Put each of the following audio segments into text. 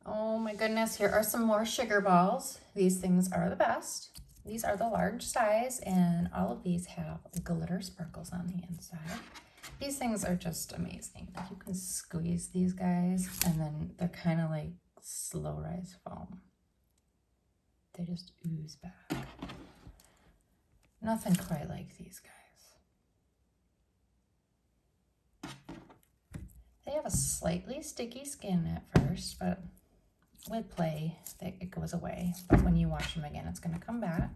Oh my goodness, here are some more sugar balls. These things are the best. These are the large size, and all of these have glitter sparkles on the inside. These things are just amazing. You can squeeze these guys, and then they're kind of like slow rise foam. They just ooze back. Nothing quite like these guys. They have a slightly sticky skin at first, but with play, it goes away. But when you wash them again, it's going to come back.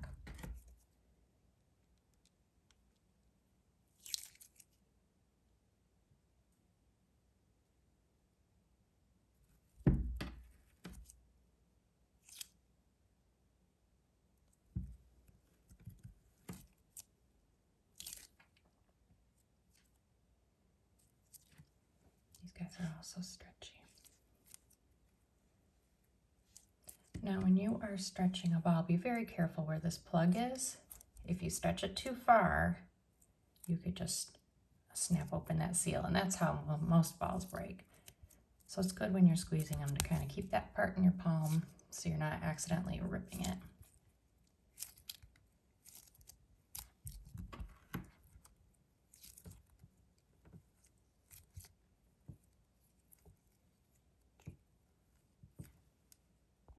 These guys are also stretchy. Now, when you are stretching a ball, be very careful where this plug is. If you stretch it too far, you could just snap open that seal, and that's how most balls break. So it's good when you're squeezing them to kind of keep that part in your palm so you're not accidentally ripping it.